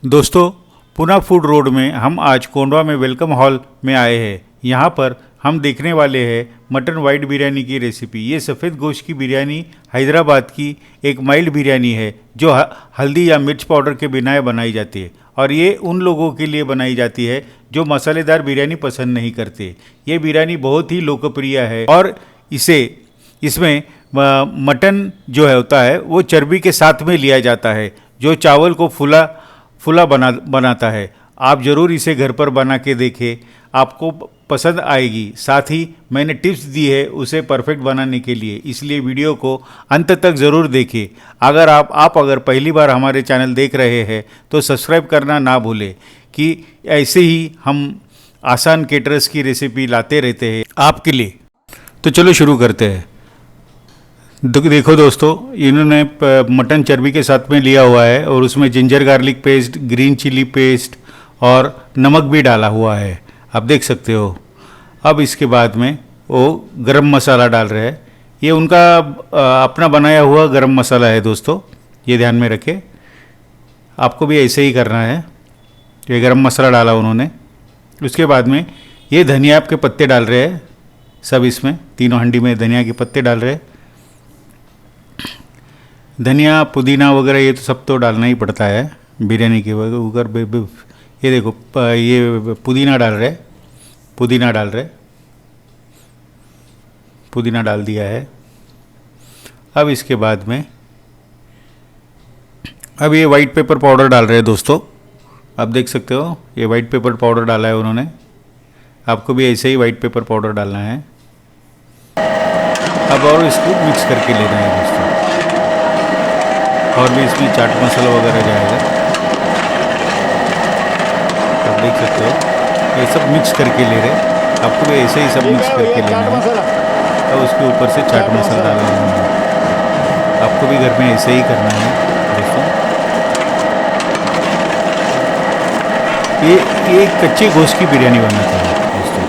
दोस्तों, Poona food road में हम आज कोंडवा में वेलकम हॉल में आए हैं। यहाँ पर हम देखने वाले हैं मटन वाइट बिरयानी की रेसिपी। ये सफ़ेद गोश्त की बिरयानी हैदराबाद की एक माइल्ड बिरयानी है जो हल्दी या मिर्च पाउडर के बिना बनाई जाती है और ये उन लोगों के लिए बनाई जाती है जो मसालेदार बिरयानी पसंद नहीं करते। ये बिरयानी बहुत ही लोकप्रिय है और इसमें मटन जो है होता है वो चर्बी के साथ में लिया जाता है जो चावल को फुला बनाता है। आप ज़रूर इसे घर पर बना के देखें, आपको पसंद आएगी। साथ ही मैंने टिप्स दी है उसे परफेक्ट बनाने के लिए, इसलिए वीडियो को अंत तक ज़रूर देखें। अगर आप अगर पहली बार हमारे चैनल देख रहे हैं तो सब्सक्राइब करना ना भूलें कि ऐसे ही हम आसान केटरर्स की रेसिपी लाते रहते हैं आपके लिए। तो चलो शुरू करते हैं। देखो दोस्तों, इन्होंने मटन चर्बी के साथ में लिया हुआ है और उसमें ginger garlic paste, green chilli paste और नमक भी डाला हुआ है, आप देख सकते हो। अब इसके बाद में वो गरम मसाला डाल रहे हैं। ये उनका अपना बनाया हुआ गरम मसाला है दोस्तों, ये ध्यान में रखें। आपको भी ऐसे ही करना है। ये गरम मसाला डाला उन्होंने। उसके बाद में ये धनिया के पत्ते डाल रहे हैं सब, इसमें तीनों हंडी में धनिया के पत्ते डाल रहे हैं। धनिया पुदीना वगैरह ये तो सब तो डालना ही पड़ता है बिरयानी के ऊपर। ये देखो, ये पुदीना डाल रहे, पुदीना डाल दिया है। अब इसके बाद में अब ये वाइट पेपर पाउडर डाल रहे हैं दोस्तों, आप देख सकते हो। ये वाइट पेपर पाउडर डाला है उन्होंने। आपको भी ऐसे ही वाइट पेपर पाउडर डालना है। अब और इसको मिक्स करके लेना है दोस्तों। और भी इसमें चाट मसाला वगैरह जाएगा, आप देख सकते हो। ये सब मिक्स करके ले रहे, आपको भी ऐसे ही सब मिक्स करके लेना है। और उसके ऊपर से चाट मसाला डालना है। आपको भी घर में ऐसे ही करना है दोस्तों। ये कच्चे गोश्त की बिरयानी बनाता है दोस्तों।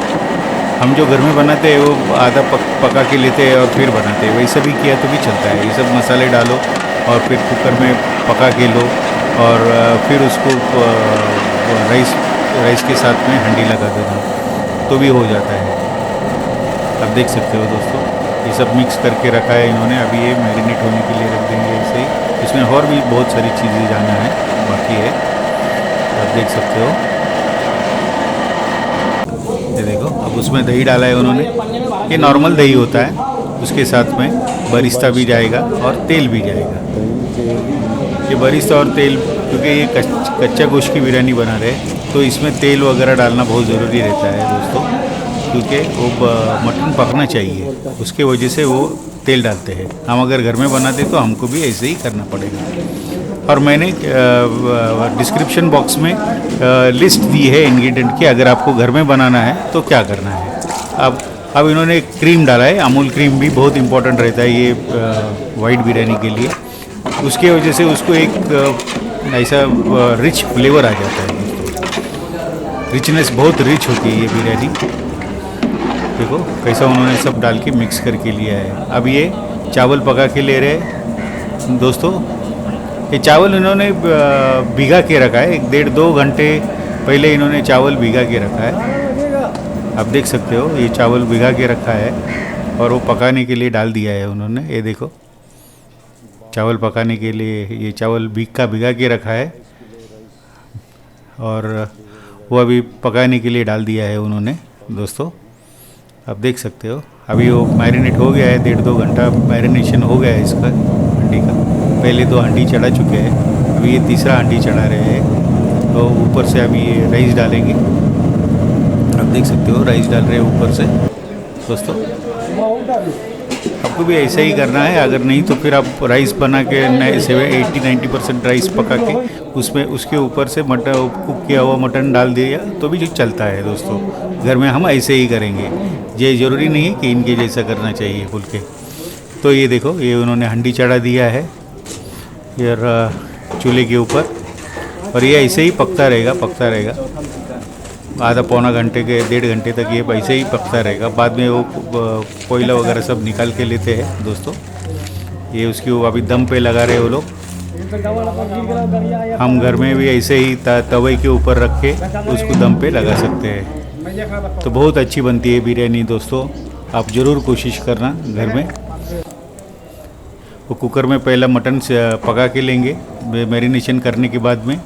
हम जो घर में बनाते हैं वो आधा पका के लेते हैं और फिर बनाते हैं। वैसा भी किया तो भी चलता है। ये सब मसाले डालो और फिर कुकर में पका के लो और फिर उसको राइस के साथ में हंडी लगा देना तो भी हो जाता है, आप देख सकते हो दोस्तों। ये सब मिक्स करके रखा है इन्होंने। अभी ये मैरिनेट होने के लिए रख देंगे ऐसे ही। इसमें और भी बहुत सारी चीज़ें जाना है बाकी है, आप देख सकते हो। ये देखो, अब उसमें दही डाला है उन्होंने। ये नॉर्मल दही होता है, उसके साथ में बरिस्ता भी जाएगा और तेल भी जाएगा। ये बरिस्ता और तेल, क्योंकि ये कच्चा गोश्त की बिरयानी बना रहे तो इसमें तेल वगैरह डालना बहुत ज़रूरी रहता है दोस्तों, क्योंकि वो मटन पकना चाहिए, उसके वजह से वो तेल डालते हैं। हम अगर घर में बनाते तो हमको भी ऐसे ही करना पड़ेगा। और मैंने डिस्क्रिप्शन बॉक्स में लिस्ट दी है इंग्रेडिएंट की, अगर आपको घर में बनाना है तो क्या करना है। अब इन्होंने क्रीम डाला है। अमूल क्रीम भी बहुत इंपॉर्टेंट रहता है ये वाइट बिरयानी के लिए। उसके वजह से उसको एक ऐसा रिच फ्लेवर आ जाता है दोस्तों। रिचनेस बहुत रिच होती है ये बिरयानी। देखो कैसा उन्होंने सब डाल के मिक्स करके लिया है। अब ये चावल पका के ले रहे दोस्तों। ये चावल इन्होंने भिगा के रखा है, 1.5-2 घंटे पहले इन्होंने चावल भिगा के रखा है, आप देख सकते हो। ये चावल भिगा के रखा है और वो पकाने के लिए डाल दिया है उन्होंने। ये देखो, चावल पकाने के लिए ये चावल भिगा के रखा है और वो अभी पकाने के लिए डाल दिया है उन्होंने दोस्तों, आप देख सकते हो। अभी वो मैरिनेट हो गया है, 1.5-2 घंटा मैरिनेशन हो गया है इसका हंडी का। पहले 2 हंडी चढ़ा चुके हैं, अभी ये तीसरा हंडी चढ़ा रहे हैं। तो ऊपर से अभी ये राइस डालेंगे, आप देख सकते हो। राइस डाल रहे हैं ऊपर से दोस्तों। आपको भी ऐसा ही करना है। अगर नहीं तो फिर आप राइस बना के 80-90% राइस पका के उसमें उसके ऊपर से मटन, कुक किया हुआ मटन डाल दिया तो भी जो चलता है दोस्तों। घर में हम ऐसे ही करेंगे, ये ज़रूरी नहीं है कि इनके जैसा करना चाहिए बोल के। तो ये देखो, ये उन्होंने हंडी चढ़ा दिया है यार चूल्हे के ऊपर और ये ऐसे ही पकता रहेगा आधा पौना घंटे के 1.5 घंटे तक ये ऐसे ही पकता रहेगा। बाद में वो कोयला वगैरह सब निकाल के लेते हैं दोस्तों। ये उसकी वो अभी दम पे लगा रहे हैं वो लोग। हम घर में भी ऐसे ही तवे के ऊपर रख के उसको दम पे लगा सकते हैं। तो बहुत अच्छी बनती है बिरयानी दोस्तों, आप ज़रूर कोशिश करना घर में। वो कुकर में पहला मटन से पका के लेंगे मैरिनेशन करने के बाद में।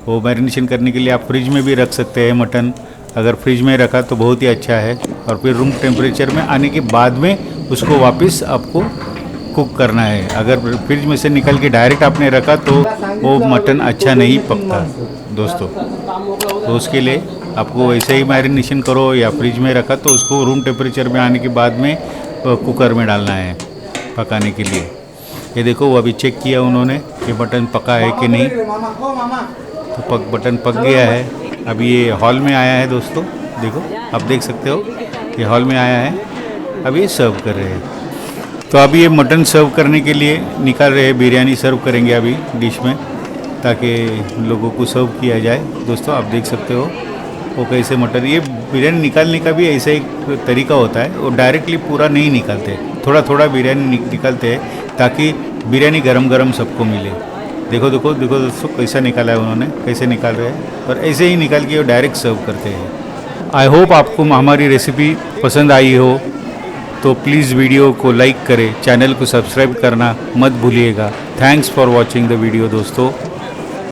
वो मैरिनेशन करने के लिए आप फ्रिज में भी रख सकते हैं मटन, अगर फ्रिज में रखा तो बहुत ही अच्छा है। और फिर रूम टेम्परेचर में आने के बाद में उसको वापस आपको कुक करना है। अगर फ्रिज में से निकल के डायरेक्ट आपने रखा तो वो मटन अच्छा नहीं पकता दोस्तों। तो उसके लिए आपको ऐसे ही मैरिनेशन करो या फ्रिज में रखा तो उसको रूम टेम्परेचर में आने के बाद में कुकर में डालना है पकाने के लिए। ये देखो वो अभी चेक किया उन्होंने कि मटन पका है कि नहीं, तो मटन पक गया है। अभी ये हॉल में आया है दोस्तों, देखो आप देख सकते हो ये हॉल में आया है। अभी ये सर्व कर रहे हैं। तो अभी ये मटन सर्व करने के लिए निकाल रहे हैं, बिरयानी सर्व करेंगे अभी डिश में ताकि लोगों को सर्व किया जाए। दोस्तों आप देख सकते हो वो कैसे मटन, ये बिरयानी निकालने का भी ऐसा एक तरीका होता है, वो डायरेक्टली पूरा नहीं निकालते, थोड़ा थोड़ा बिरयानी निकालते हैं ताकि बिरयानी गरम गरम सबको मिले। देखो देखो देखो दोस्तों कैसा निकाला है उन्होंने, कैसे निकाल रहे हैं और ऐसे ही निकाल के वो डायरेक्ट सर्व करते हैं। आई होप आपको हमारी रेसिपी पसंद आई हो, तो प्लीज़ वीडियो को लाइक करें, चैनल को सब्सक्राइब करना मत भूलिएगा। Thanks for watching the video दोस्तों।